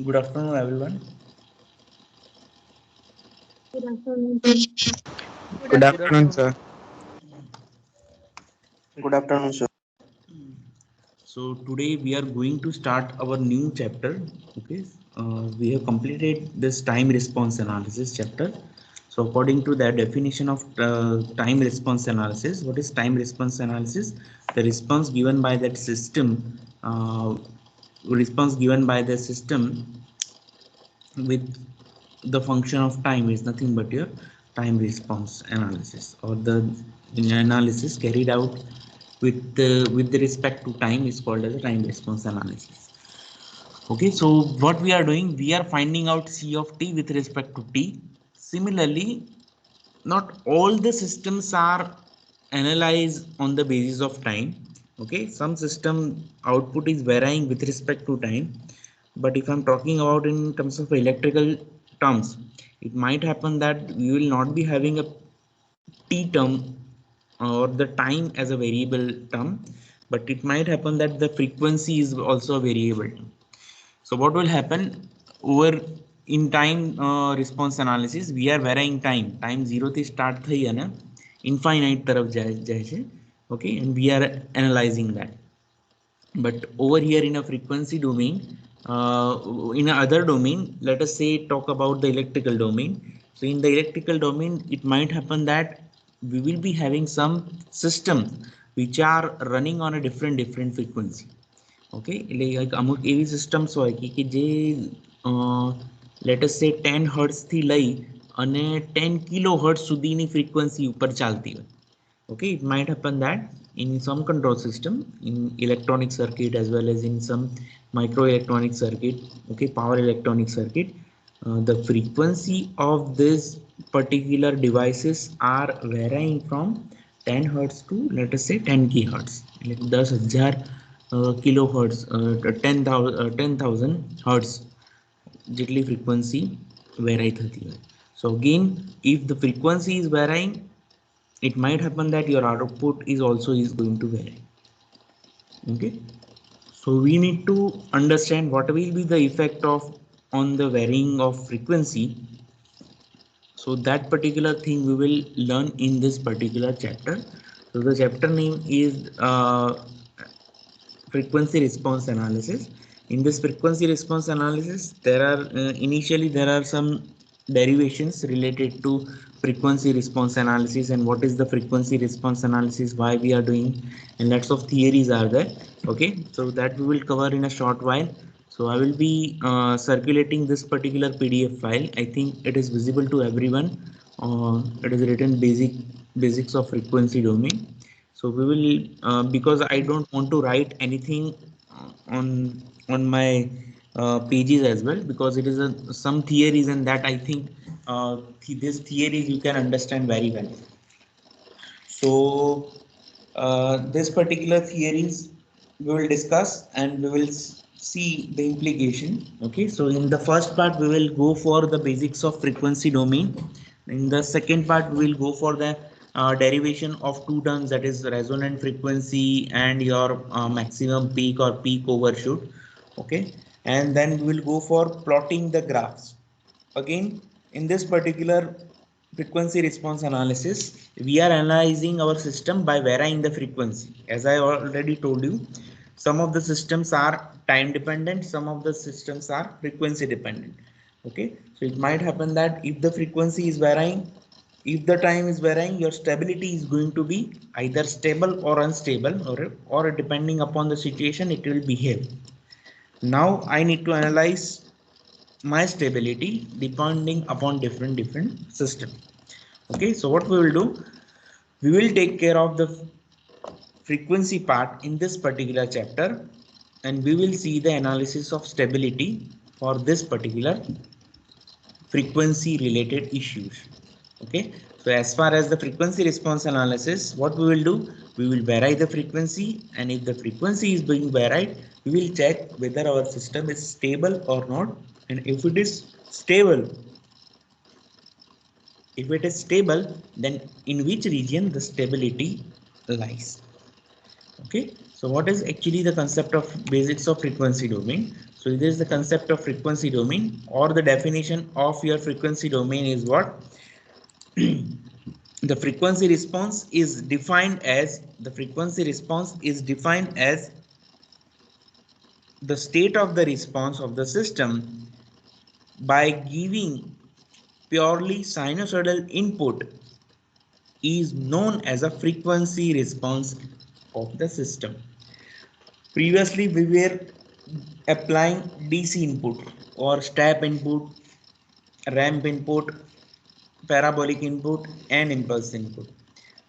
Good afternoon, everyone. Good afternoon. Good afternoon, sir. Good afternoon, sir. So today we are going to start our new chapter. Okay, we have completed this time response analysis chapter. So according to the definition of time response analysis, what is time response analysis? The response given by that system, with the function of time is nothing but your time response analysis, or the analysis carried out with the respect to time is called as a time response analysis. Okay, so what we are doing, we are finding out c of t with respect to t. Similarly, not all the systems are analyzed on the basis of time. Okay, some system output is varying with respect to time, but if I'm talking about in terms of electrical terms, it might happen that we will not be having a t term or the time as a variable term, but it might happen that the frequency is also a variable term. So what will happen over in time response analysis, we are varying time 0 થી start થઈ અને infinite તરફ જાય છે. Okay, and we are analyzing that. But over here in a frequency domain, in another domain, let us say talk about the electrical domain. So in the electrical domain, it might happen that we will be having some systems which are running on a different frequency. Okay, એટલે અમુક એવી systems હોય કે જે let us સે 10 hertz થી લઈ અને 10 કિલો હર્ટ્ઝ સુધીની ફ્રીક્વન્સી ઉપર ચાલતી હોય. Okay, it might happen that in some control system, in electronic circuit as well as in some microelectronic circuit, okay, power electronic circuit, the frequency of this particular devices are varying from 10 hertz to let us say 10 kilohertz, like 10,000 kilohertz, 10,000 hertz જેટલી frequency vary થતી હોય. So again, if the frequency is varying, it might happen that your output is also is going to vary. Okay, so we need to understand what will be the effect of on the varying of frequency. So that particular thing we will learn in this particular chapter. So the chapter name is frequency response analysis. In this frequency response analysis, there are initially there are some derivations related to frequency response analysis and what is the frequency response analysis, why we are doing, and lots of theories are there. Okay, so that we will cover in a short while. So I will be circulating this particular PDF file. I think it is visible to everyone. It is written basics of frequency domain. So we will because I don't want to write anything on my pages as well, because it is some theories, and that I think this theories you can understand very well. So this particular theories we will discuss and we will see the implication. Okay, so in the first part we will go for the basics of frequency domain. In the second part we will go for the derivation of two terms, that is resonant frequency and your maximum peak or peak overshoot. Okay, and then we will go for plotting the graphs. Again, in this particular frequency response analysis, we are analyzing our system by varying the frequency. As I already told you, some of the systems are time dependent, some of the systems are frequency dependent. Okay, so it might happen that if the frequency is varying, if the time is varying, your stability is going to be either stable or unstable, or depending upon the situation it will behave. Now I need to analyze my stability depending upon different system. Okay, so what we will do, we will take care of the frequency part in this particular chapter, and we will see the analysis of stability for this particular frequency related issues. Okay, so as far as the frequency response analysis, what we will do, we will vary the frequency, and if the frequency is being varied, we will check whether our system is stable or not, and if it is stable, then in which region the stability lies. Okay, so what is actually the concept of basics of frequency domain? So this is the concept of frequency domain, or the definition of your frequency domain is what? The frequency response is defined as the state of the response of the system by giving purely sinusoidal input is known as a frequency response of the system. Previously we were applying DC input or step input, ramp input, parabolic input and impulse input.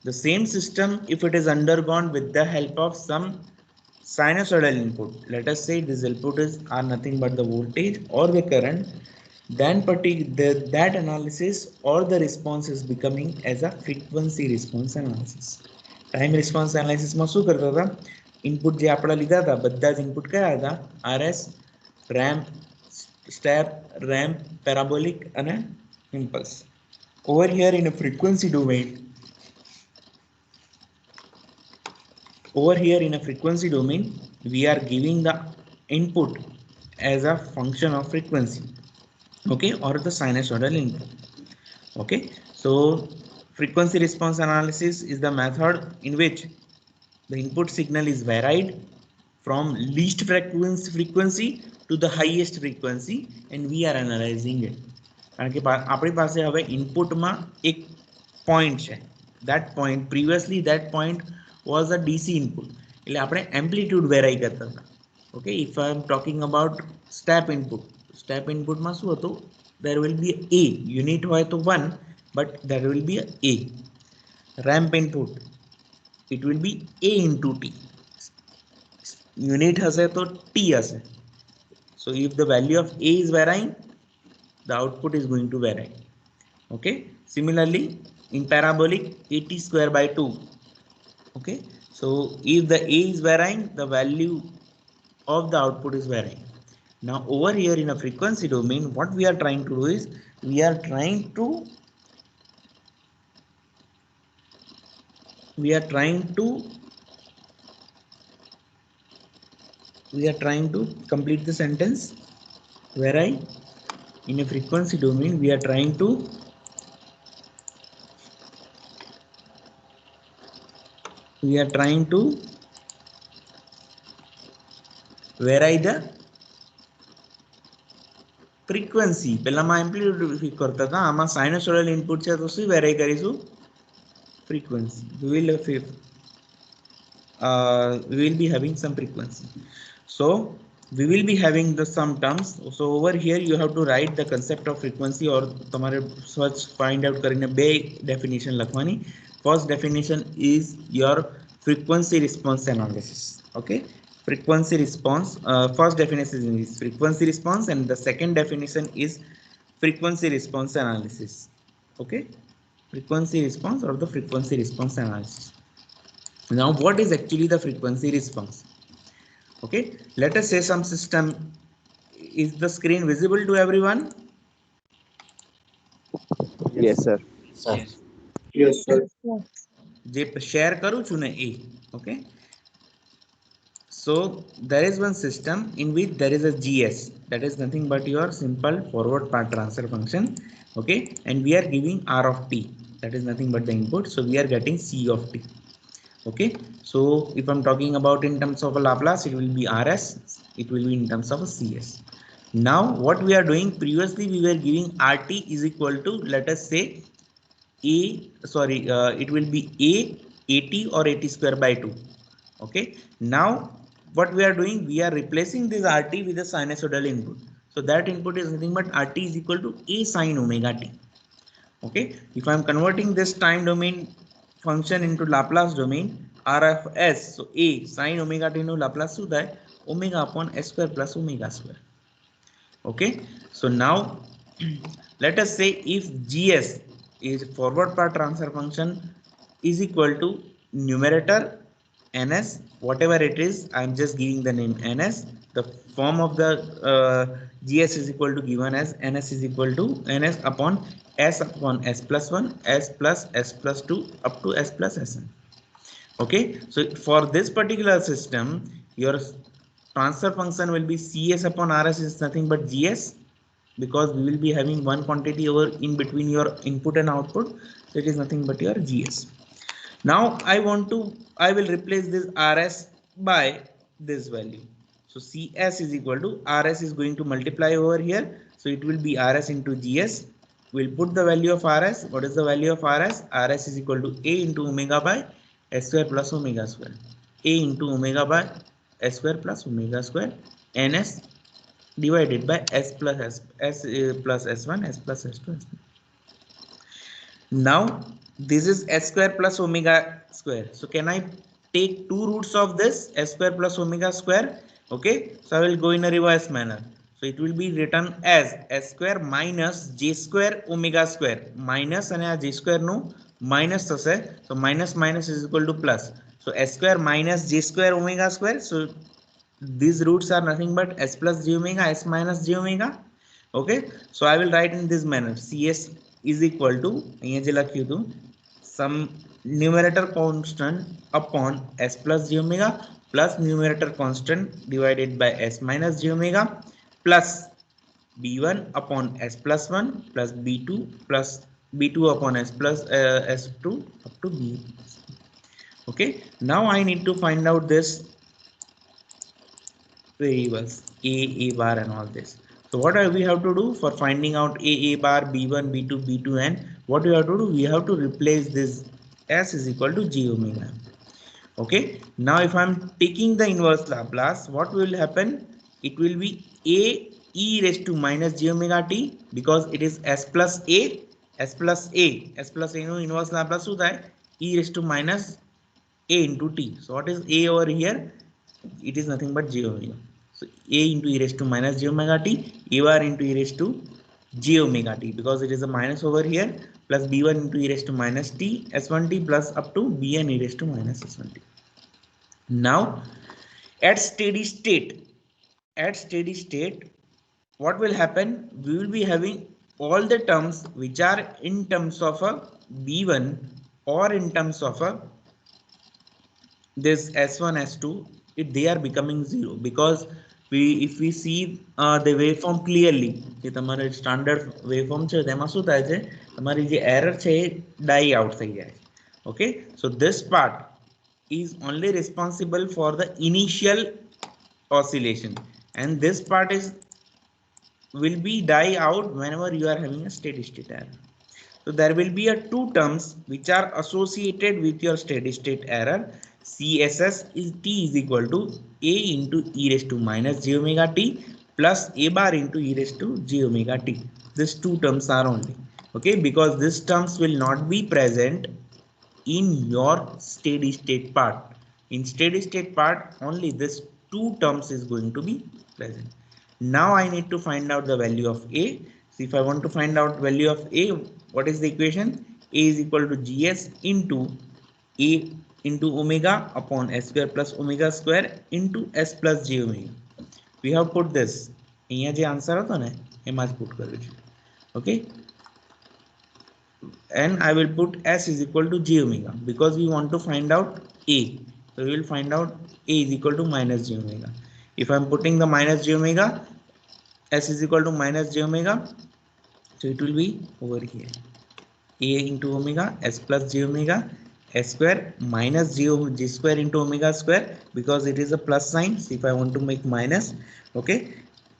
The same system, if it is undergone with the help of some sinusoidal input, let us say this input are nothing but the voltage or the current, then that analysis or the response is becoming as a frequency response analysis. Time response analysis માં શું કરતા હતા? Input જે આપણે લીધા હતા બધા જ ઇનપુટ કયા હતા? RS, RAM, step, ramp, parabolic અને impulse. Over here in a frequency domain, we are giving the input as a function of frequency, okay, or the sinusoidal input. Okay, so frequency response analysis is the method in which the input signal is varied from least frequency to the highest frequency and we are analyzing it. કારણ કે આપણી પાસે હવે ઇનપુટમાં એક point છે. that point previously that point was a DC input, એટલે આપણે એમ્પ્લિટ્યુડ વેરાઈ કરતા હતા. Okay, if I am talking about step input માં શું હતું? there will be a unit હોય તો 1, but there will be a ramp input, it will be a into t, unit હશે તો t હશે. So if the value of a is varying, the output is going to vary. Okay, similarly in parabolic, at square by 2. Okay, so if the a is varying, the value of the output is varying. Now over here in a frequency domain, what we are trying to do is we are trying to complete the sentence. Where in a frequency domain we are trying to vary the frequency. પહેલામાં amplitude કરતા હતા, આમાં sinusoidal input છે તો શું very કરીશું? frequency. We will be having some frequency, so we will be having the some terms. So over here you have to write the concept of frequency, or તમારે search find out કરીને બે definition લખવાની. First definition is your frequency response analysis. Okay, frequency response, first definition is frequency response and the second definition is frequency response analysis. Okay, frequency response or the frequency response analysis. Now what is actually the frequency response? Okay, let us say some system. Is the screen visible to everyone? Yes, sir. Yes, sir. જે share કરું છું ને એ. Okay, so there is one system in which there is a GS, that is nothing but your simple forward part transfer function. Okay, and we are giving R of t, that is nothing but the input, so we are getting C of t. Okay, so if I'm talking about in terms of a Laplace, it will be RS, it will be in terms of a CS. Now what we are doing, previously we were giving RT is equal to, let us say it will be AT or AT square by 2. Okay, now what we are doing, we are replacing this RT with a sinusoidal input, so that input is nothing but RT is equal to A sin omega t. Okay, if I am converting this time domain function into Laplace domain, R of S, so A sin omega t no Laplace શું થાય? Omega upon S square plus omega square. Okay, so now let us say if GS is forward part transfer function is equal to numerator NS, whatever it is, I am just giving the name NS. The form of the GS is equal to given as NS is equal to NS upon S plus 1, S plus 2 up to S plus Sn. Okay, so for this particular system, your transfer function will be Cs upon Rs is nothing but Gs, because we will be having one quantity over in between your input and output, so it is nothing but your Gs. Now I will replace this Rs by this value. So Cs is equal to Rs is going to multiply over here, so it will be Rs into Gs. We'll put the value of Rs. What is the value of Rs? Rs is equal to A into omega by S square plus omega square. A into omega by S square plus omega square Ns divided by S plus plus S1, S plus S2, S1. Now this is S square plus omega square. So can I take two roots of this S square plus omega square? Okay, so I will go in a reverse manner. So it will be written as S square minus J square omega square. Minus and J square no minus thase. So minus minus is equal to plus. So S square minus J square omega square. So these roots are nothing but S plus J omega, S minus J omega. Okay, so I will write in this manner. Cs is equal to some numerator constant upon S plus J omega plus numerator constant divided by S minus J omega plus B1 upon S plus 1 plus B2 upon S plus S2 up to B. Okay, now I need to find out this variables a bar and all this. So what we have to do for finding out a bar, b1, b2, b2, and what we have to do, we have to replace this s is equal to j omega. Okay, now if I'm taking the inverse Laplace, what will happen? It will be a e raised to minus j omega t, because it is s plus a, s plus a, s plus a no inverse Laplace होता है e raised to minus a into t. So what is a over here? It is nothing but j omega. So a into e raised to minus j omega t, a bar into e raised to j omega t, because it is a minus over here, plus b1 into e raised to minus t s1t plus up to bn e raised to minus s1t. Now at steady state, what will happen? We will be having all the terms which are in terms of a b1 or in terms of a this s1 s2, they are becoming zero, because if we see the waveform clearly, જે તમારે standard waveform છે તેમાં શું થાય છે, તમારી જે error છે એ die out થઈ જાય છે. Okay, so this part is only responsible for the initial oscillation, and this part will be die out whenever you are having a steady state error. So there will be a two terms which are associated with your steady state error. CSS is t is equal to a into e raised to minus j omega t plus a bar into e raised to j omega t. These two terms are only. Okay, because these terms will not be present in your steady state part. In steady state part, only this two terms is going to be present. Now I need to find out the value of a. So if I want to find out value of a, what is the equation? A is equal to gs into a into omega upon s square plus omega square into s plus j omega. We have put this. અહીંયા જે answer હતો ને એમાં જ put કર્યું છે. Okay, and I will put s is equal to j omega because we want to find out a. So we will find out a is equal to minus j omega. If I am putting the minus j omega, s is equal to minus j omega, so it will be over here a into omega s plus j omega s square minus j square into omega square, because it is a plus sign. So if I want to make minus, okay,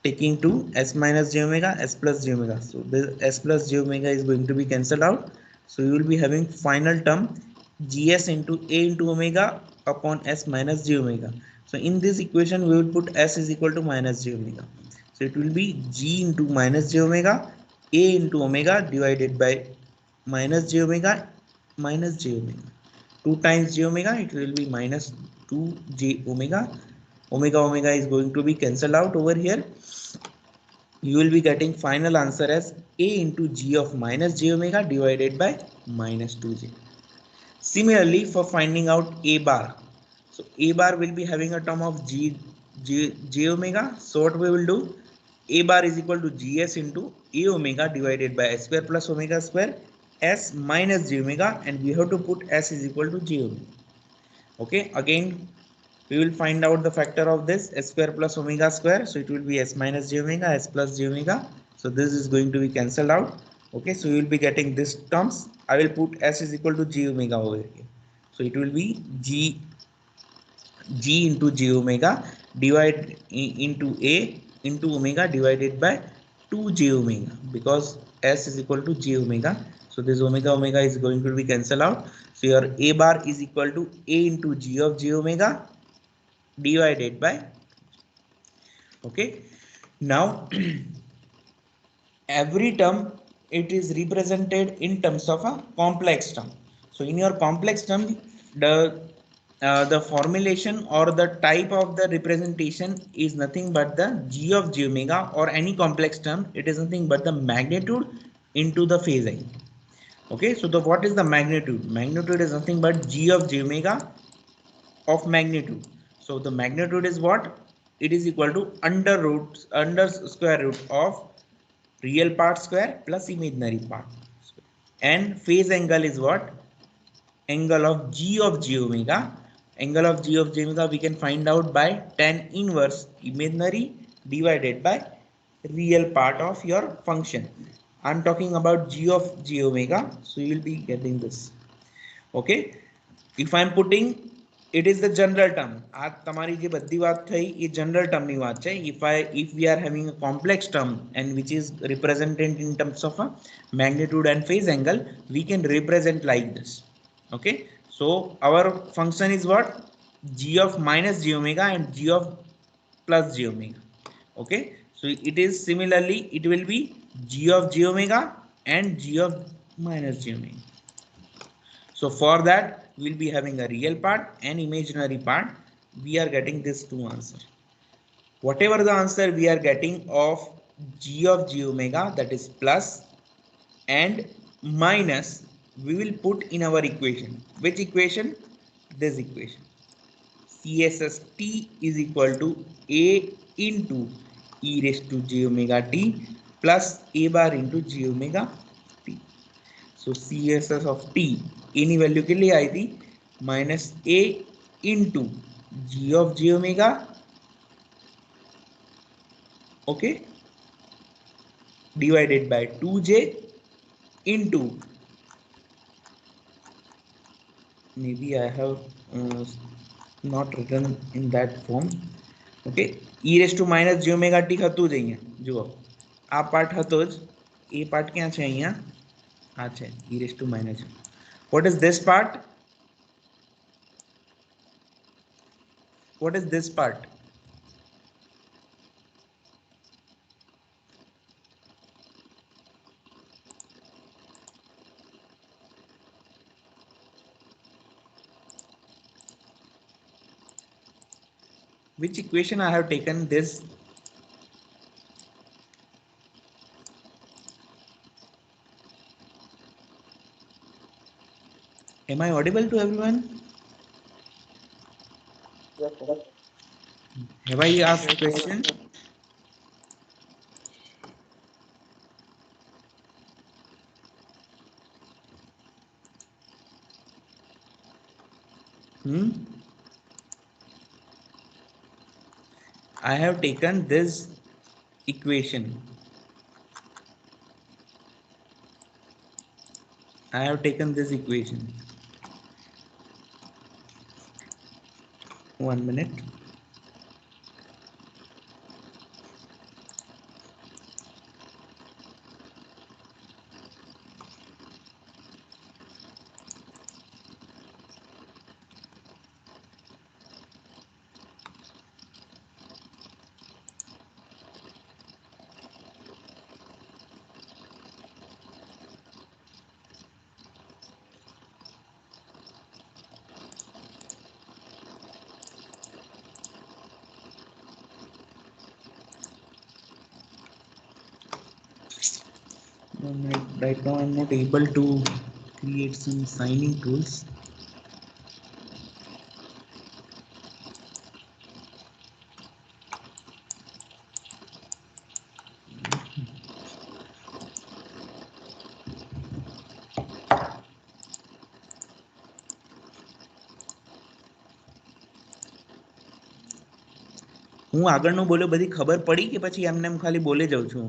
taking 2 s minus j omega s plus j omega, so the s plus j omega is going to be cancelled out, so you will be having final term gs into a into omega upon s minus j omega. So in this equation we will put s is equal to minus j omega, so it will be g into minus j omega a into omega divided by minus j omega minus j omega. 2 times j omega, it will be minus 2 j omega. Omega is going to be cancelled out over here. You will be getting final answer as a into g of minus j omega divided by minus 2j. Similarly, for finding out a bar, so a bar will be having a term of j omega. So what we will do, a bar is equal to gs into a omega divided by s square plus omega square s minus j omega, and we have to put s is equal to j omega. Okay, again we will find out the factor of this s square plus omega square. So it will be s minus j omega, s plus j omega. So this is going to be cancelled out. Okay, so you will be getting this terms. I will put s is equal to j omega over here. So it will be g into j omega divide into a into omega divided by 2 j omega, because s is equal to j omega. So this omega omega is going to be cancelled out. So your a bar is equal to a into g of j omega divided by, okay, now every term it is represented in terms of a complex term. So in your complex term, the formulation or the type of the representation is nothing but the g of j omega, or any complex term, it is nothing but the magnitude into the phase angle. Okay, so the what is the magnitude? Magnitude is nothing but g of j omega of magnitude. So the magnitude is what? It is equal to under square root of real part square plus imaginary part. And phase angle is what? Angle of g of j omega. Angle of g of j omega we can find out by tan inverse imaginary divided by real part of your function. I'm talking about g of j omega, so you will be getting this. Okay, if I'm putting, it is the general term. આ તમારી જે બધી વાત થઈ એ general term ની વાત છે. If we are having a complex term and which is represented in terms of a magnitude and phase angle, we can represent like this. Okay, so our function is what? G of minus j omega and g of plus j omega. Okay, so it is similarly, it will be g of j omega and g of minus j omega. So for that, we'll be having a real part and imaginary part. We are getting this two answer. Whatever the answer we are getting of g of j omega, that is plus and minus, we will put in our equation. Which equation? This equation. CSST is equal to A into e raised to j omega t plus a bar into j omega t. So CSS of t any value के लिए आई थी minus a into g of j omega, okay, divided by 2j into, maybe I have not written in that form. Okay, e raised to minus j omega t હતું જ અહીંયા જુઓ આ part હતો જ, એ પાર્ટ ક્યાં છે અહીંયા? આ છે e raised to minus. What is this part? What is this part? Which equation I have taken this? Am I audible to everyone? Yes, sir. Have I asked question? I have taken this equation. I have taken this equation. 1 minute. Right now I'm not able to create some signing tools. હું આગળનું બોલ્યો બધી ખબર પડી કે પછી એમને એમ ખાલી બોલે જાઉં છું?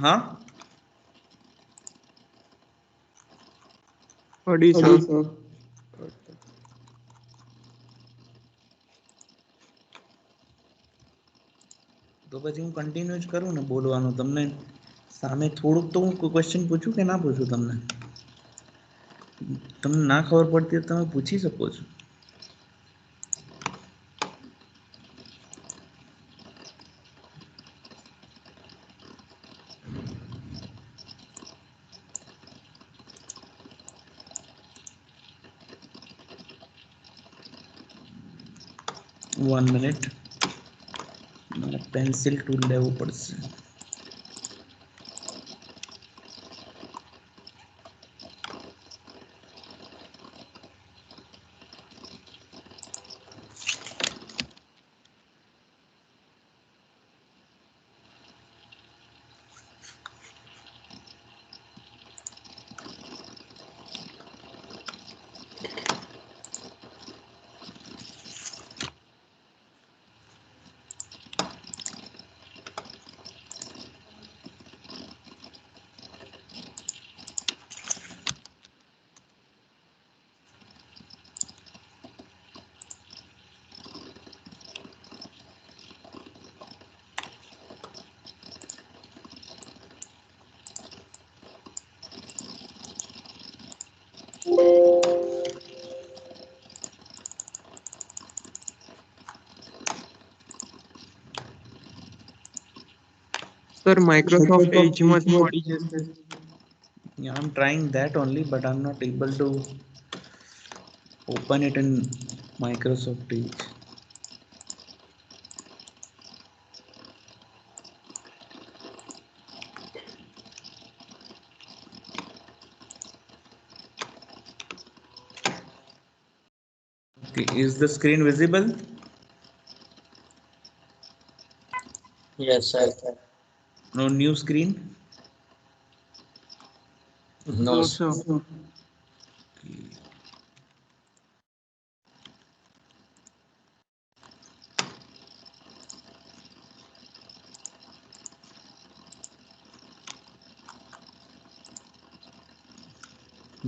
હા, પડી Sorry, સર. sir. તો પછી હું કન્ટિન્યુ જ કરું ને બોલવાનું. તમને સામે થોડુંક તો હું ક્વેશ્ચન પૂછું કે ના પૂછું? તમને ના ખબર પડતી તો તમે પૂછી શકો છો. વન મિનિટ, મને પેન્સિલ ટૂલ લેવું પડશે. સર માઇક્રોસોફ્ટ એજ માંથી મળી જશે. Yeah, I'm trying that only, but I'm not able to open it in Microsoft Edge. Okay, is the screen visible? Yes, sir. No new screen? No, no sir. Sir.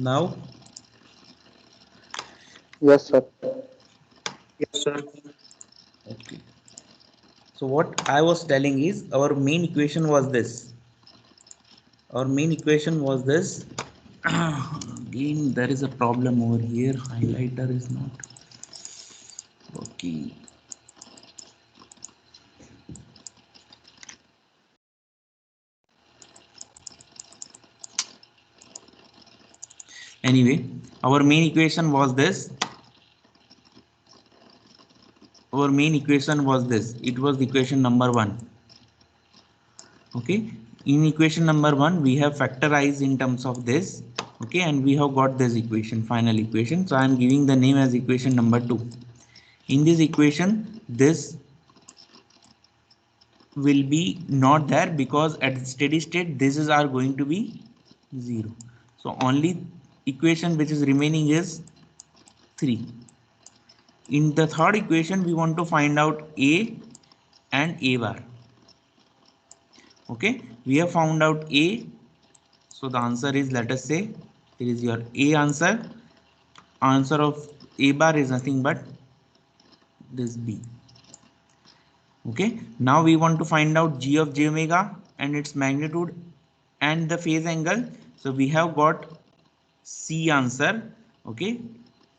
Now? Yes, sir. Yes, sir. Okay. So what I was telling is our main equation was this. Our main equation was this. Again, there is a problem over here. Highlighter is not working. Anyway, our main equation was this. Our main equation was this. It was equation number 1. Okay. In equation number 1, we have factorized in terms of this. Okay, and we have got this equation, final equation. So I am giving the name as equation number 2. In this equation, this will be not there because at steady state this is are going to be 0. So only equation which is remaining is 3. In the third equation, we want to find out a and a bar. Okay, we have found out a. So the answer is, let us say, here is your a answer. Answer of a bar is nothing but this b. Okay, now we want to find out g of j omega and its magnitude and the phase angle. So we have got c answer. Okay,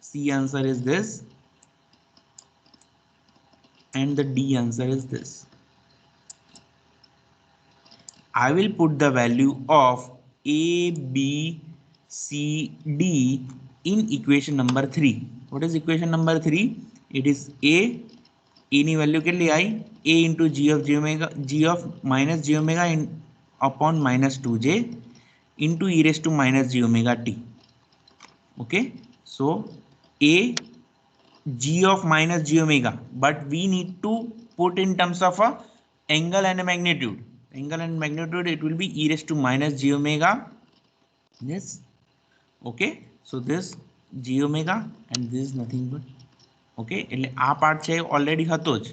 c answer is this and the d answer is this. I will put the value of a, b, c, d in equation number 3. What is equation number 3? It is a ની value કેટલી આવી? a into g of j omega, g of minus j omega in upon minus 2j into e raised to minus j omega t. Okay, so a g of minus j omega, but we need to put in terms of a angle and a magnitude. Angle and magnitude, it will be e raised to minus j omega. Yes. Okay, so this j omega and this is nothing but okay, એટલે આ part છે already હતો જ.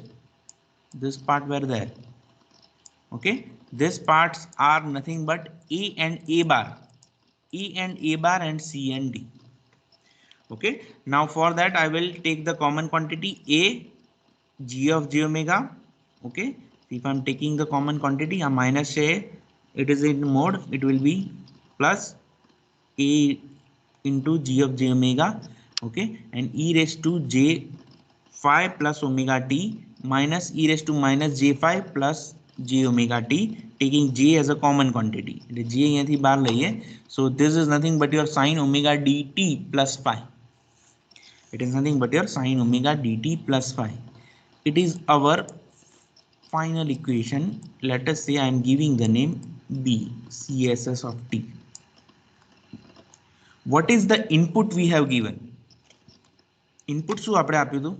This part were there. Okay, these parts are nothing but A and A bar, E and A bar, and C and D. Okay, now for that I will take the common quantity A, G of j omega. Okay, if I'm taking the common quantity, a minus say it is in mode, it will be plus A into G of j omega. Okay, and E raised to j phi plus omega t minus E raised to minus j phi plus j omega t, taking j as a common quantity. j અહીંયાથી બહાર લઈએ. So this is nothing but your sin omega dt plus phi. It is nothing but your sin omega dt plus phi. It is our final equation. Let us say I am giving the name B, CSS of t. What is the input we have given? Input શું આપણે આપ્યું હતું?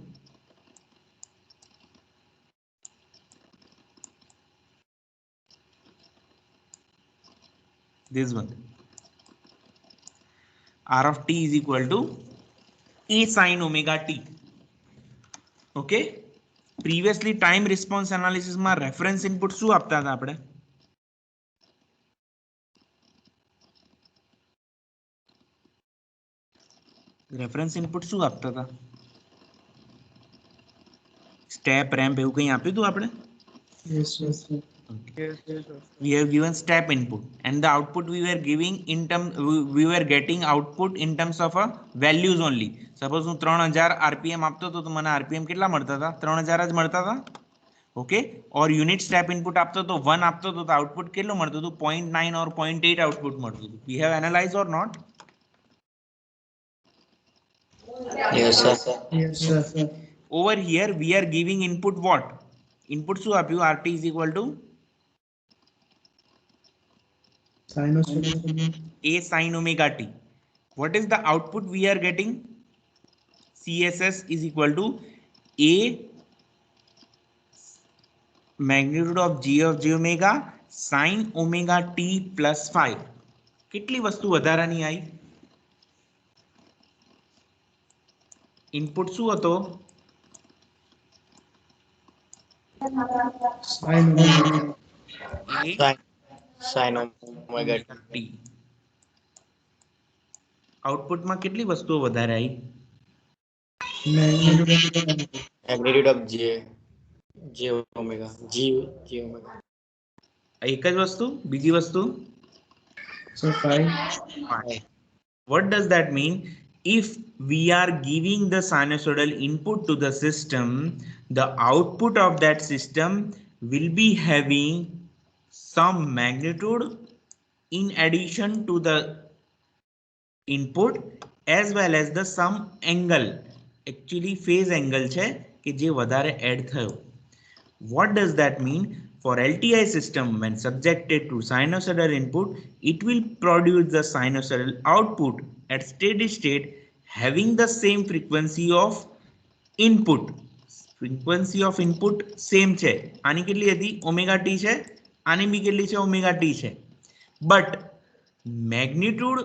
This one. R of t is equal to A sin omega t. Okay. Previously time response analysis માં reference input શું આપતા હતા આપણે? Reference input શું આપતા હતા? સ્ટેપ રેમ્પ એવું કંઈ આપ્યું હતું આપણે? Yes, yes, sir. Okay. Yes, yes, sir. We have given step input and the output we were giving in term, we were getting output in terms of a values only. Suppose હું 3000 rpm આપતો હતો તો મને rpm કેટલા મળતા હતા? 3000 જ મળતા હતા. ઓકે, ઓર યુનિટ સ્ટેપ ઇનપુટ આપતો તો 1 આપતો તો આઉટપુટ કેટલું મળતું હતું? 0.9 or 0.8 આઉટપુટ મળતું હતું. We have analyzed or not? Yes, sir. Yes, sir. Over here we are giving input what? Input શું આપ્યું? RT is equal to Sinusoid. A sin omega t. What is the output we are getting? CSS is equal to A magnitude of G of j omega sin omega t plus 5. કેટલી વસ્તુ વધારાની આવી? Input શું હતો? Sinusoid. A Sin omega t. t. આઉટપુટમાં કેટલી વસ્તુઓ વધારે આવી? Magnitude of j omega. J omega. એક જ વસ્તુ? બીજી વસ્તુ? So 5. What does that mean? If we are giving the sinusoidal input to the system, the output of that system will be having some magnitude in addition to the input as well as the some angle. Actually phase angle છે કે જે વધારે add થયો. What does that mean? For LTI system, when subjected to sinusoidal input, it will produce the sinusoidal output at steady state having the same frequency of input. Frequency of input same છે. આની કેટલી હતી? Omega t છે. આની બી કેટલી છે? Omega t છે. But magnitude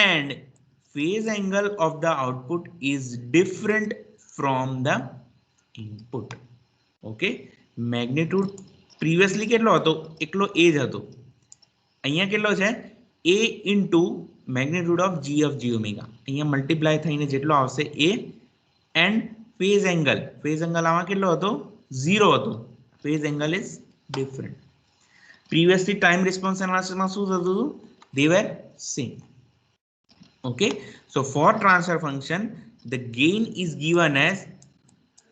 and phase angle of the output is different from the input. Okay, magnitude previously કેટલો હતો? એકલો a જ હતો. અહીંયા કેટલો છે? a into magnitude of g of j omega. અહીંયા મલ્ટીપ્લાય થઈને જેટલો આવશે a and phase angle આમાં કેટલો હતો? 0 હતો. phase angle is different. Previously time response analysis માં શું થતું હતું? They were same. Okay, so for transfer function the gain is given as,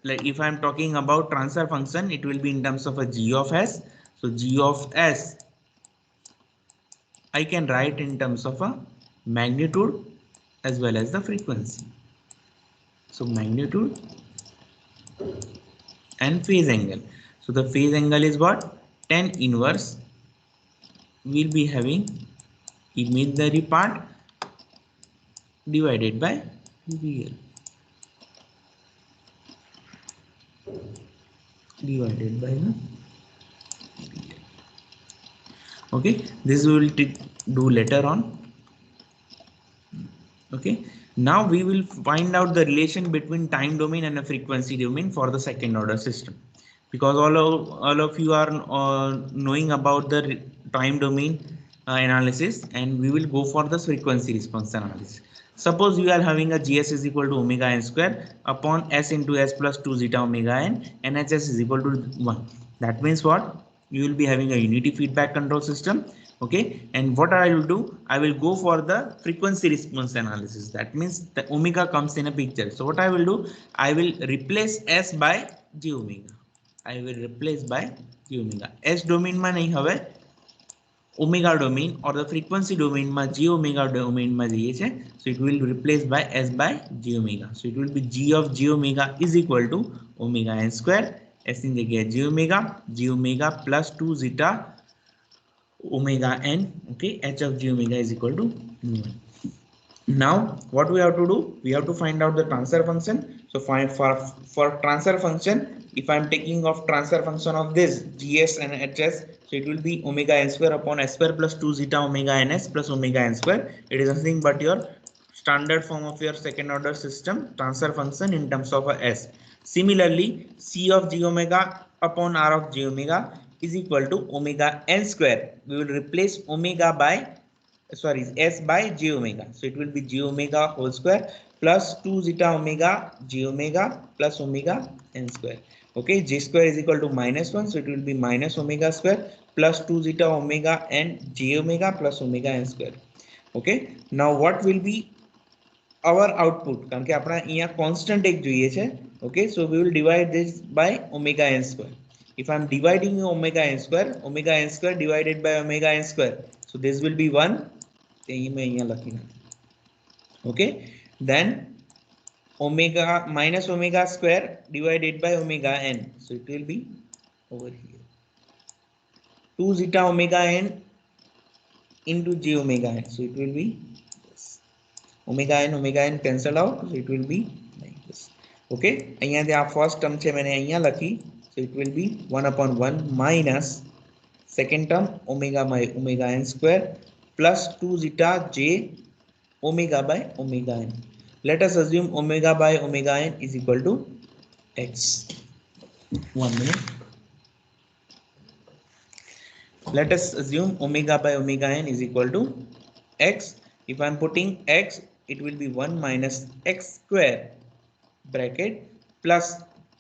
like if I am talking about transfer function, it will be in terms of a g of s. So g of s I can write in terms of a magnitude as well as the frequency. So magnitude and phase angle. So the phase angle is what? Tan inverse will be having imaginary part divided by real. Divided by the real. Okay, this we will do later on. Okay, Now we will find out the relation between time domain and a frequency domain for the second order system, because all of you are knowing about the time domain analysis, and we will go for the frequency response analysis. Suppose you are having a GS is equal to omega n square upon S into S plus 2 zeta omega n, and HS is equal to 1. That means what? You will be having a unity feedback control system. Okay, and what I will do, I will go for the frequency response analysis. That means the omega comes in a picture. So what I will do, I will replace S by J omega. I will replace by J omega. S domain માં નહીં હવે omega domain or the frequency domain માં J omega domain માં જઈએ છે. So it will replace by S by J omega. So it will be G of J omega is equal to omega n square. S ની જગ્યાએ J omega plus 2 zeta omega n. Okay, h of J omega is equal to 1. Now what we have to do, we have to find out the transfer function. So for transfer function, if I am taking of transfer function of this GS and HS, so it will be omega n square upon S square plus 2 zeta omega ns plus omega n square. It is nothing but your standard form of your second order system transfer function in terms of a S. Similarly, C of J omega upon R of J omega is equal to omega n square. We will replace omega by S by J omega. So it will be J omega whole square plus 2 zeta omega J omega plus omega n square. Okay, J square is equal to -1, so it will be minus omega square plus 2 zeta omega n J omega plus omega n square. Okay, now what will be our output? કારણ કે આપણે અહીંયા constant એક જોઈએ છે. Okay, so we will divide this by omega n square. If I am dividing omega n square divided by omega n square, so this will be 1. Okay, then omega minus omega square divided by omega n, so it will be over here 2 zeta omega n into J omega n, so it will be this. Omega n cancel out, so it will be like this. Okay, અહીંયા આ first term છે मैंने અહીંયા લખી, so it will be 1/1 minus second term omega by omega n square plus 2 zeta J omega by omega n. Let us assume omega by omega n is equal to x. 1 minute. Let us assume omega by omega n is equal to x. If I am putting x, it will be 1 minus x square bracket plus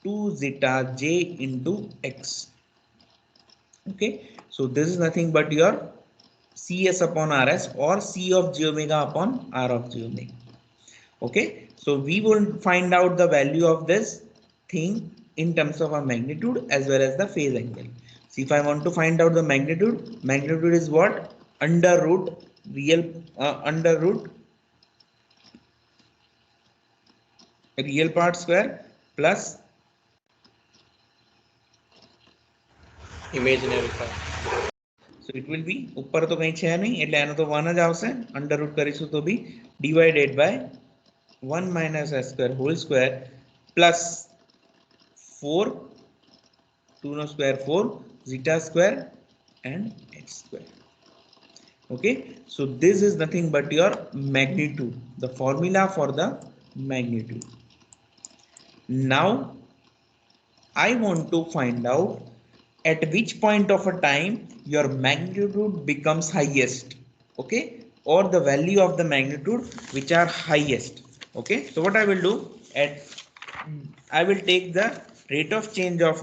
2 zeta J into x. Okay, so this is nothing but your CS upon RS or C of J omega upon R of J omega. Okay, so we will find out the value of this thing in terms of a magnitude as well as the phase angle. See, if I want to find out the magnitude is what? Under root real part square plus imaginary part. So it will be ઉપર તો કઈ છે નહીં એટલે આનો તો 1 જ આવશે. અંડર રૂટ કરીશું તો બી divided by 1 minus s square whole square plus 4 2 no square 4 zeta square and x square. Okay, so this is nothing but your magnitude, the formula for the magnitude. Now I want to find out at which point of a time your magnitude becomes highest. Okay, or the value of the magnitude which are highest. Okay, so what I will do, I will take the rate of change of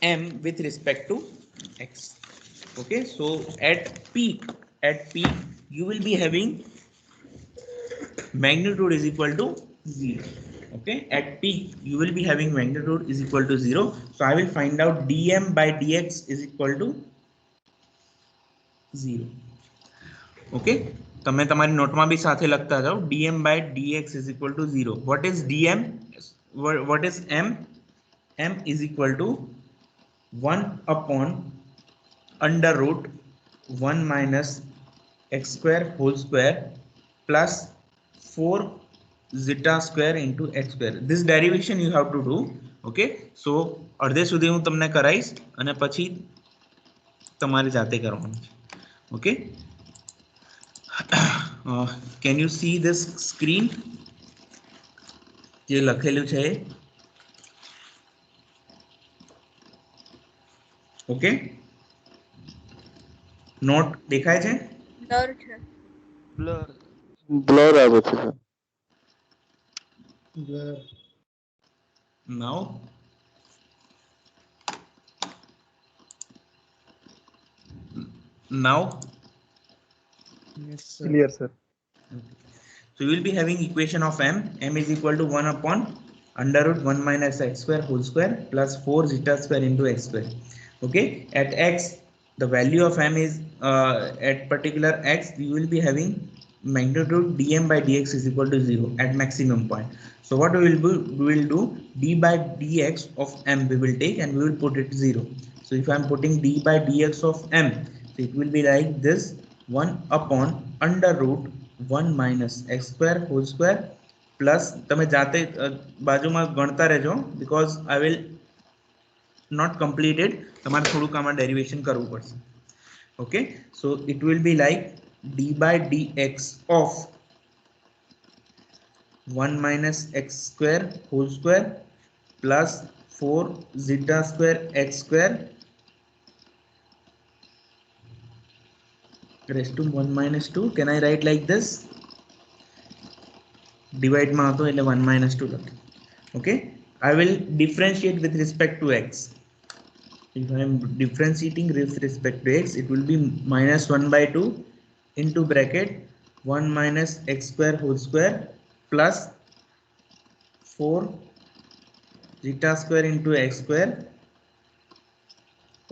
m with respect to x. Okay, so at peak you will be having magnitude is equal to 0. Okay, at peak you will be having magnitude is equal to 0. So I will find out dm by dx is equal to 0. Okay, તમે તમારી નોટમાં બી સાથે લખતા જાઓ dm by dx is equal to 0. What is dm? What is m? M is equal to 1 upon under root 1 minus x square whole square plus 4 zeta square into x square. This derivation you have to do. Okay, so અડધે સુધી હું તમને કરાઈશ અને પછી તમારે જાતે કરવાનું છે. Okay. can you see this screen જે લખેલું છે ઓકે નોટ દેખાય છે ડર છે. બ્લર આવે છે sir. Blur. now now Yes, sir. Clear sir. so we will be having equation of m is equal to 1 upon under root 1 minus x square whole square plus 4 zeta square into x square. Okay, at x the value of m is at particular x we will be having magnitude dm by dx is equal to 0 at maximum point. So what we will do d by dx of m we will take and we will put it 0. So if I am putting d by dx of m, so it will be like this 1 upon under root 1 minus x square whole square plus તમે જાતે બાજુમાં ગણતા રહેજો because I will not complete it. તમારે થોડુંક આમાં derivation કરવું પડશે. Okay, so it will be like d by dx of 1 minus x square whole square plus 4 zeta square x square raised to 1 minus 2. Can I write like this? Divide માં હતો એટલે 1 minus 2 લખી. Okay, I will differentiate with respect to x. If I am differentiating with respect to x, it will be minus 1 by 2 into bracket 1 minus x square whole square plus 4 zeta square into x square.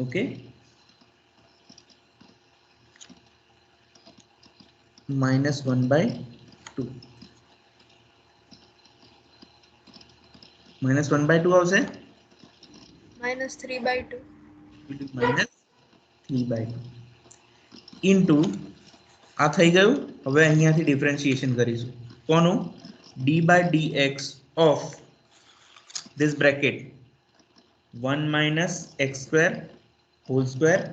Okay, minus 1 by 2. Minus 1 by 2 આવશે minus 3 by 2. minus 3 by 2 into આ થઈ ગયું. હવે અહીંયાથી differentiation કરીશું કોનું d by dx of this bracket 1 minus x square whole square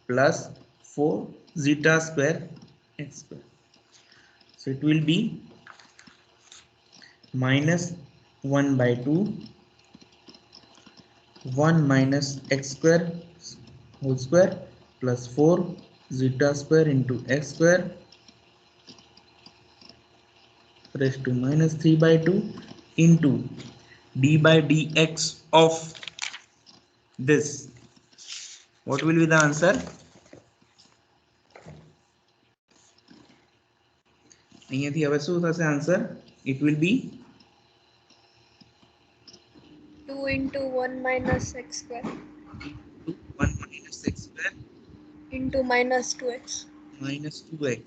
plus 4 zeta square x square. So it will be minus 1 by 2 1 minus x square whole square plus 4 zeta square into x square raised to minus 3 by 2 into d by dx of this. What will be the answer? અહીંયાથી હવે શું થશે answer? It will be 2 into 1 minus x square 1 minus x square into minus 2x minus 2x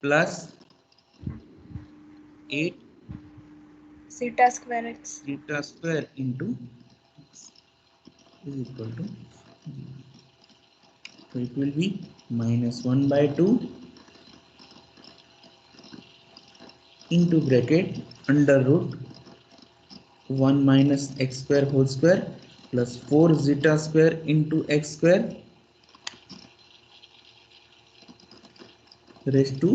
plus 8 zeta square x. zeta square into x is equal to 0. So it will be minus 1 by 2 into bracket under root 1 minus x square whole square plus 4 zeta square into x square raised to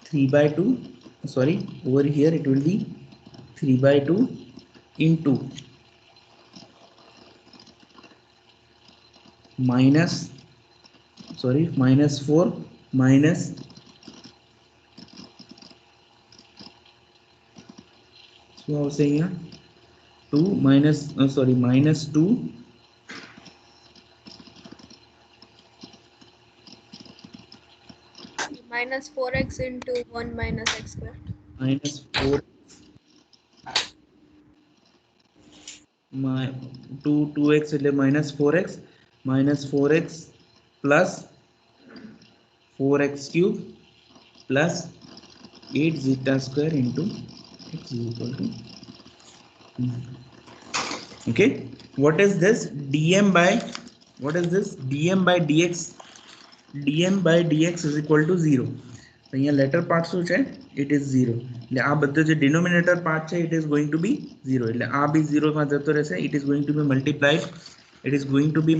3 by 2. Sorry, over here it will be 3 by 2 into minus 4 minus so I was saying here 2 minus minus 2 minus 4x into 1 minus x square minus 4 2x એટલે minus 4x plus 4x cube plus 8 zeta square into x is equal to 9. Okay, what is this dm by dx? dm by dx is equal to 0. અહીંયા letter part શું છે? it is 0. એટલે આ બધો જે denominator part છે it is going to be 0. એટલે આ બી 0 માં જતો રહેશે. it is going to be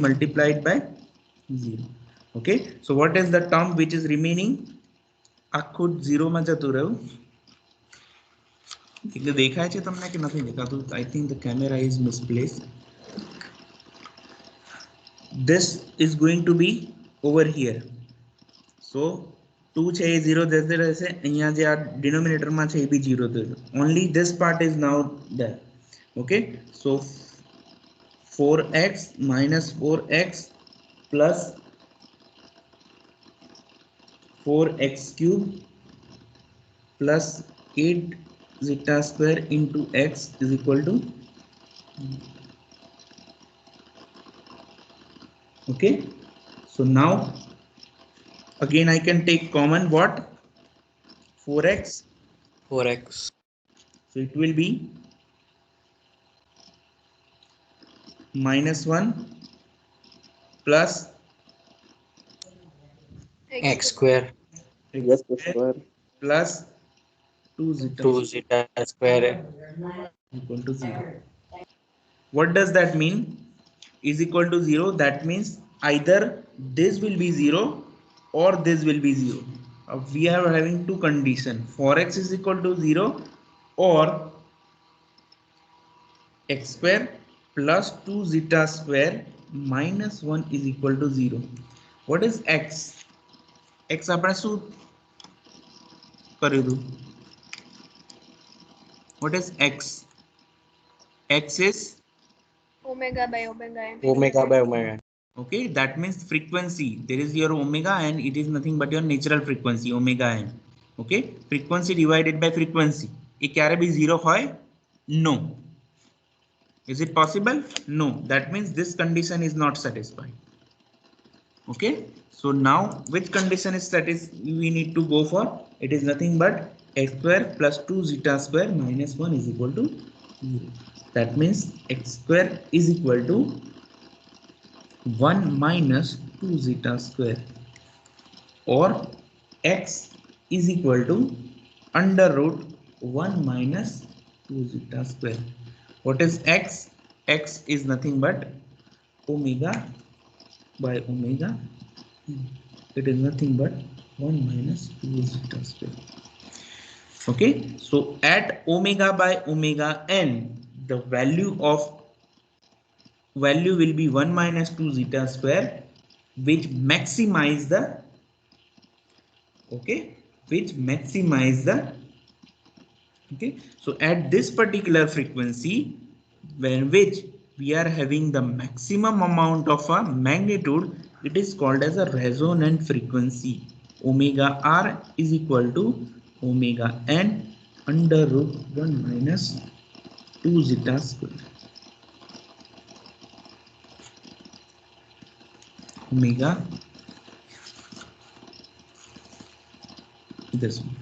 multiplied by 0. Okay, so what is the term which is remaining? આખું 0 માં જતું રહ્યું. એટલે દેખાય છે તમને કે નથી દેખાતું? I think the camera is misplaced. This is going to be over here. So 2 છે એ 0 જતે રહેશે. અહીંયા જે આ ડિનોમિનેટર માં છે એ બી 0 થશે. Only this part is now there. Okay, so 4x minus 4x plus 4x cube plus 8 zeta square into x is equal to, okay, so now again I can take common what? 4x, 4x. so it will be minus 1 plus X square x square plus 2 zeta 2 zeta square equal to 0. What does that mean? Is equal to 0. That means either this will be 0 or this will be 0. We are having two conditions. 4x is equal to 0 or x square plus 2 zeta square minus 1 is equal to 0. What is x? x આપણે શું કરી દઉં? What is x? X is omega by omega n. omega by omega. okay, that means frequency. There is your omega and it is nothing but your natural frequency omega n. Okay, frequency divided by frequency. It ક્યારે બી 0 હોય? No. Is it possible? No. That means this condition is not satisfied. Okay, so now which condition is satisfied? We need to go for, it is nothing but x square plus 2 zeta square minus 1 is equal to 0. That means x square is equal to 1 minus 2 zeta square, or x is equal to under root 1 minus 2 zeta square. What is x? X is nothing but omega by omega. It is nothing but 1 minus 2 zeta square. Okay, so at omega by omega n, the value will be 1 minus 2 zeta square, which maximize the, okay, okay, so at this particular frequency, when which we are having the maximum amount of a magnitude, it is called as a resonant frequency. Omega r is equal to omega n under root 1 minus 2 zeta square. Omega, this one.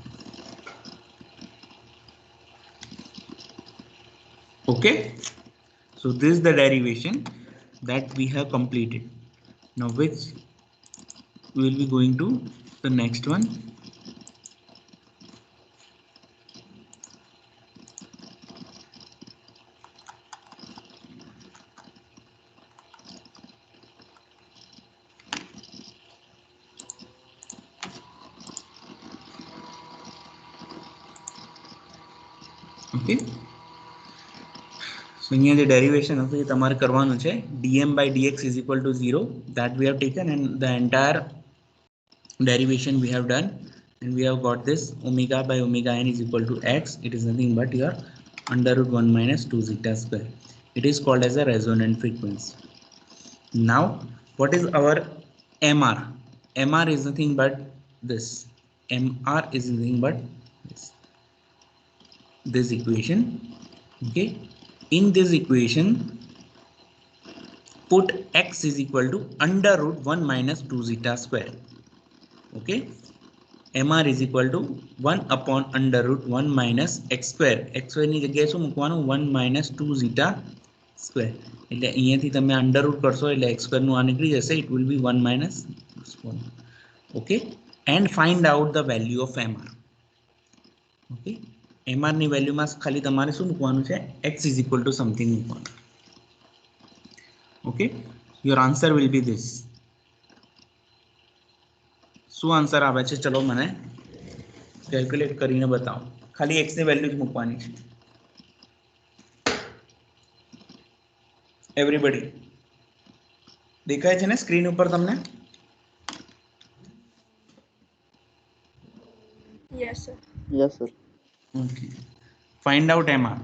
Okay, so this is the derivation that we have completed. Now which we will be going to the next one. Okay, so here the derivation of it તમારે કરવાનું છે. dm by dx is equal to 0, that we have taken, and the entire derivation we have done, and we have got this omega by omega n is equal to x. It is nothing but your under root 1 minus 2 zeta square. It is called as a resonant frequency. Now what is our mr? Mr is nothing but this. Mr is nothing but this equation. Okay, in this equation put x is equal to under root 1 minus 2 zeta square. Okay, mr is equal to 1 upon under root 1 minus x square. x square ની જગ્યાએ શું મૂકવાનું? 1 minus 2 zeta square. એટલે અહીંયાથી તમે under root કરશો એટલે x square નું આ નીકળી જશે. It will be 1 minus 1. Okay, and find out the value of mr. Okay, mr ની વેલ્યુમાં ખાલી તમારે શું મૂકવાનું છે? x is equal to something મૂકવાનું. Okay, your answer will be this. શું આન્સર આવે છે? ચલો મને કેલ્ક્યુલેટ કરીને બતાવો. ખાલી x ની વેલ્યુ જ મૂકવાની છે. એવરીબડી દેખાય છે ને સ્ક્રીન ઉપર તમને? Yes, sir. Yes, sir. Okay. Find out MR.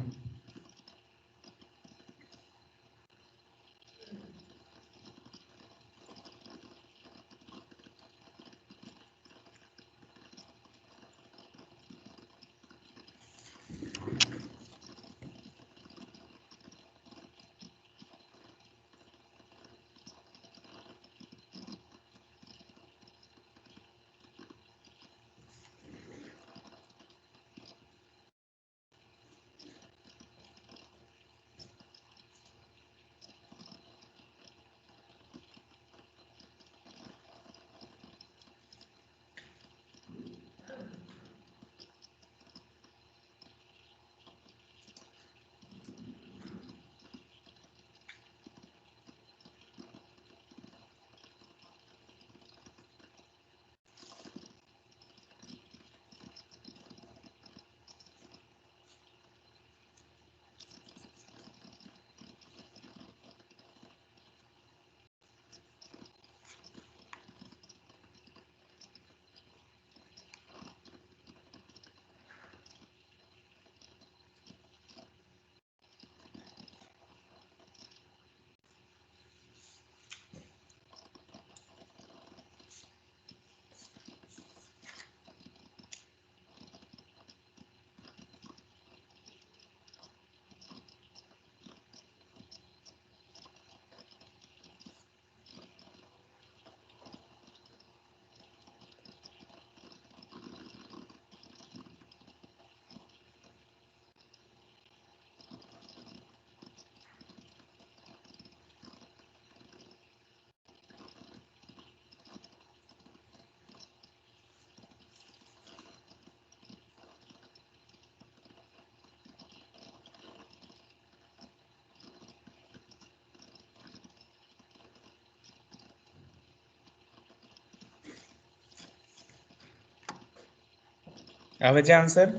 આવે છે આન્સર?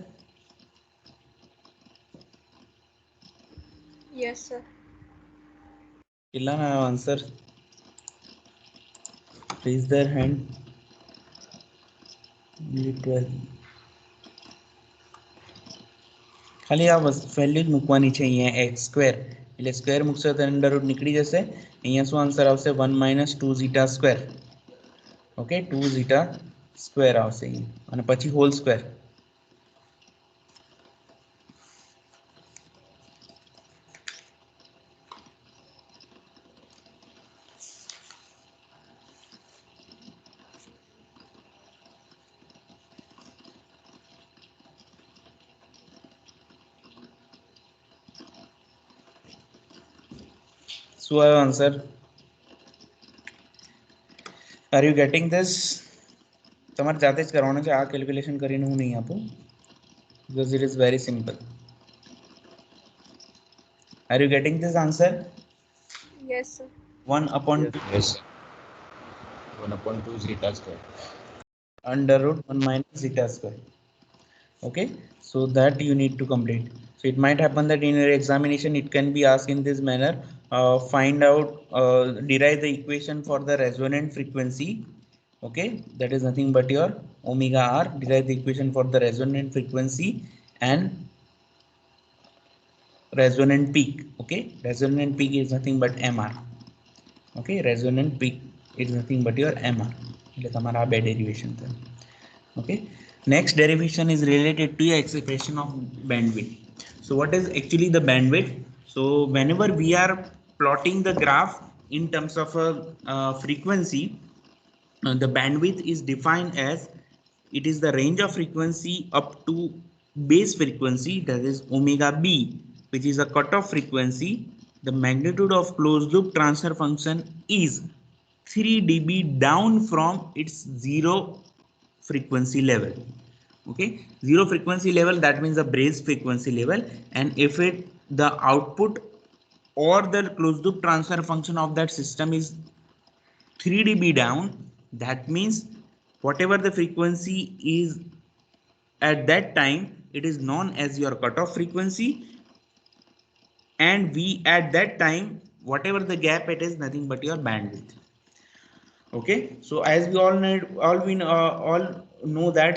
Yes, sir. કેટલાના આવ્યો આન્સર? Rays there hand. 12. ખાલી આ વેલ્યુ જ મૂકવાની છે અહીંયા x સ્ક્વેર, એટલે સ્ક્વેર મૂકશો તો અંડર રૂટ નીકળી જશે. અહીંયા શું આન્સર આવશે? 1 - 2 zeta square. Okay, 2 zeta square આવશે અહીંયા, અને પછી હોલ સ્ક્વેર. શું આવ્યો answer? Are you getting this? તમારે જાતે જ કરવાનું છે, આ કેલ્ક્યુલેશન કરીને હું નહીં આપું, because it is very simple. Are you getting this answer? Yes, sir. 1/2 Yes. 1/2 zeta square. under root 1 - zeta square. Okay, so that you need to complete. So it might happen that in your examination it can be asked in this manner. Find out, derive the equation for the resonant frequency. Okay, that is nothing but your omega r. Derive the equation for the resonant frequency and resonant peak. Okay, resonant peak is nothing but mr. Okay, resonant peak is nothing but your mr. એટલે તમારા આ બે derivation થાય. Okay, next derivation is related to your expression of bandwidth. So what is actually the bandwidth? So whenever we are plotting the graph in terms of a frequency, the bandwidth is defined as it is the range of frequency up to base frequency, that is omega b, which is a cutoff frequency. The magnitude of closed loop transfer function is 3 dB down from its zero frequency level. Okay, zero frequency level, that means the base frequency level, and if it the output or the closed loop transfer function of that system is 3 dB down, that means whatever the frequency is at that time it is known as your cutoff frequency, and V at that time, whatever the gap it is, nothing but your bandwidth. Okay, so as we all know that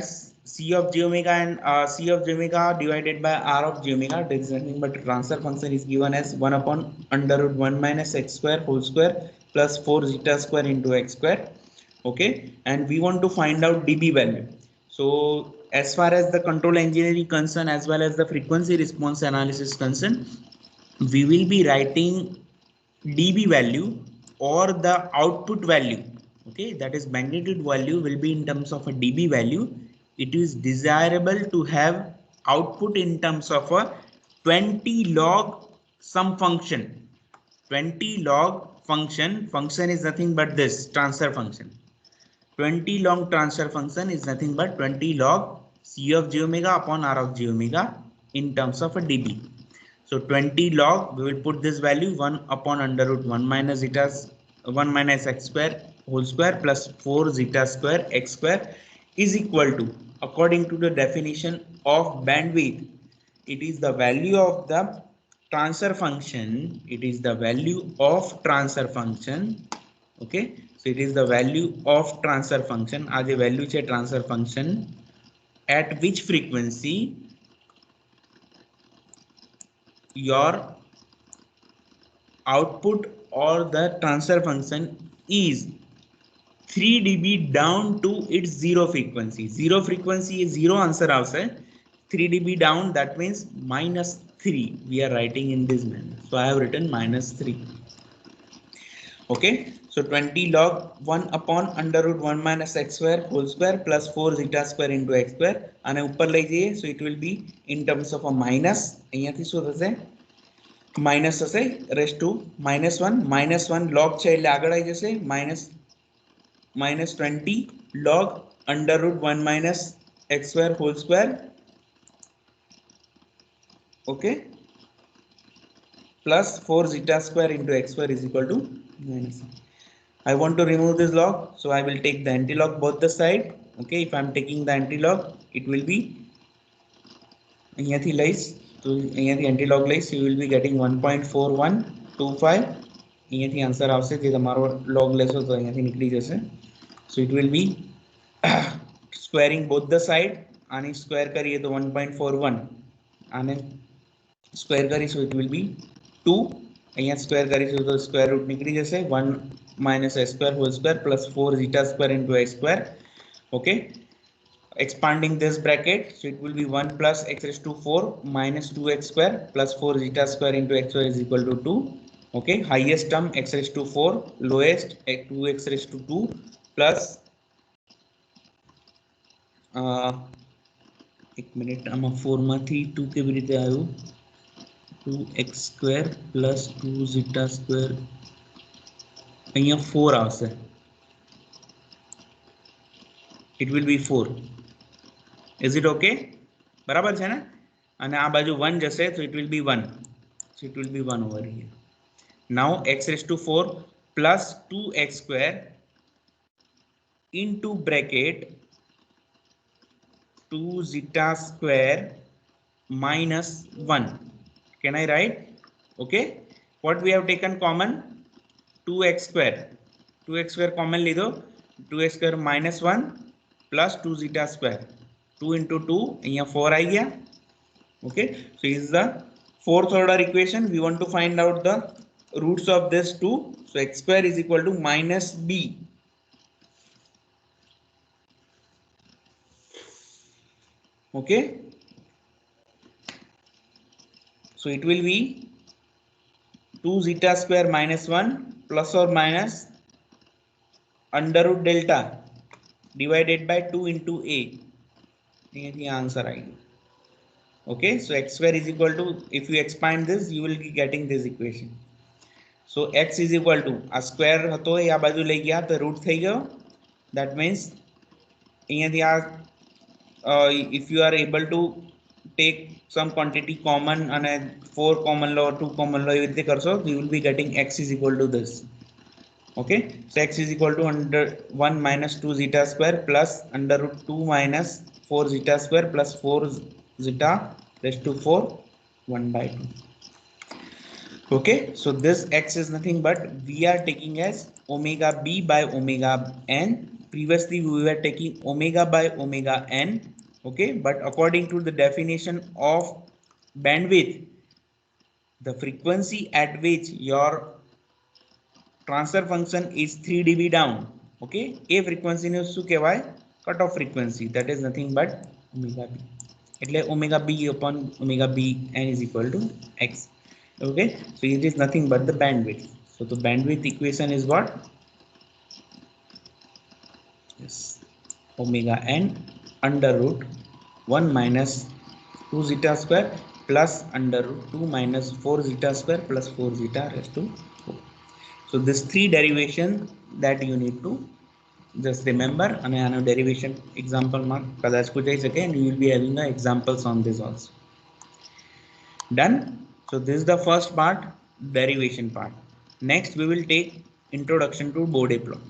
C of j omega and C of j omega divided by R of j omega, there is nothing but transfer function is given as 1 upon under root 1 minus x square whole square plus 4 zeta square into x square. Okay, and we want to find out dB value. So as far as the control engineering concern as well as the frequency response analysis concern, we will be writing dB value or the output value. Okay, that is magnitude value will be in terms of a dB value. It is desirable to have output in terms of a 20 log some function. 20 log function is nothing but this transfer function. 20 log transfer function is nothing but 20 log C of j omega upon R of j omega in terms of a dB. So 20 log, we will put this value 1 upon under root 1 minus zeta 1 minus x square whole square plus 4 zeta square x square is equal to, according to the definition of bandwidth, it is the value of the transfer function. It is the value of transfer function. Okay, so it is the value of transfer function. As a value che transfer function at which frequency your output or the transfer function is 3 dB down to its zero frequency. Zero frequency is zero answer outside. 3 dB down, that means minus 3. We are writing in this manner. So I have written minus 3. Okay, so 20 log 1 upon under root 1 minus x square whole square plus 4 zeta square into x square. અને ઉપર લઈ જઈએ, so it will be in terms of a minus. અહીંયાથી શું થશે? Minus થશે raise to -1 log છે એટલે આગળ આવી જશે -20 log under root 1 minus x square whole square. Okay, plus 4 zeta square into x square is equal to minus. I want to remove this log, so I will take the anti-log both the side. Okay, if I am taking the anti-log, it will be અહીંયાથી લઈશ તો અહીંયાથી anti-log લઈશ, you will be getting 1.4125. અહીંયાથી answer આવશે, જે તમારો log લેશો તો અહીંયાથી નીકળી જશે. So it will be squaring both the side. આની સ્ક્વેર કરીએ તો 1.41, આને સ્ક્વેર કરીશું it will be 2. અહીંયા સ્ક્વેર કરીશું તો સ્ક્વેર રૂટ નીકળી જશે 1 minus x square whole square plus 4 zeta square into x square. Okay, expanding this bracket, so it will be 1 plus x raised to 4 minus 2x square plus 4 zeta square into x square is equal to 2. Okay, highest term x raised to 4, lowest 2x raised to 2 plus एक minute આમાં 4 માંથી 2 કેવી રીતે આવ્યું? 2x square plus 2 zeta square, અહીંયા 4 આવશે. It will be 4. Is it okay? બરાબર છે ને? અને આ બાજુ 1 જશે, so it will be 1. So it will be 1 over here. Now x raised to 4 plus 2x square into bracket 2 zeta square minus 1. Can I write? Okay, what we have taken common? 2x square. 2x square common લીધો, 2x square minus 1 plus 2 zeta square. 2 into 2, અહીંયા 4 આવી ગયા. Okay, so this is the fourth order equation. We want to find out the roots of this 2. So x square is equal to minus b. Okay, so it will be 2 zeta square minus 1 plus or minus under root delta divided by 2 into a. The answer I do. Okay, so x square is equal to, if you expand this, you will be getting this equation. So x is equal to a square હતો એ આ બાજુ લઈ ગયા તો route થઈ ગયો. That means અહીંયાથી આ if you are able to take some quantity common and 4 common law, 2 common law, you will be getting x is equal to this. Okay, so x is equal to under 1 minus 2 zeta square plus under root 2 minus 4 zeta square plus 4 zeta raised to 4 1 by 2. Okay, so this x is nothing but we are taking as omega b by omega n. Previously we were taking omega by omega n. Okay, but according to the definition of bandwidth, the frequency at which your transfer function is 3 dB down. Okay, a frequency ને શું કહેવાય? Cutoff frequency, that is nothing but omega b. એટલે omega b upon omega b n is equal to x. Okay, so it is nothing but the bandwidth. So the bandwidth equation is what? Yes, omega n under root 1 minus 2 zeta square plus under root 2 minus 4 zeta square plus 4 zeta raised to 4. So this three derivation that you need to just remember, and આનો derivation example માં કદાચ પૂછાઈ શકે, and you will be having examples on this also. Done. So this is the first part, derivation part. Next we will take introduction to Bode plot.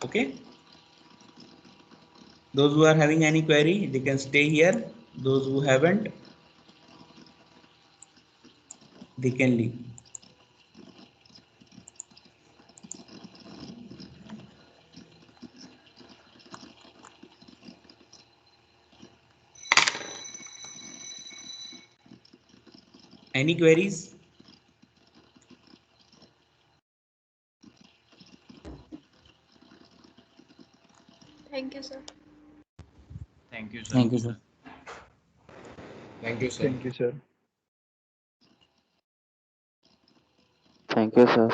Okay, those who are having any query, they can stay here. Those who haven't, they can leave. Any queries? Thank you, sir. Thank you, sir. Thank you, sir. Thank you, sir. Thank you, sir.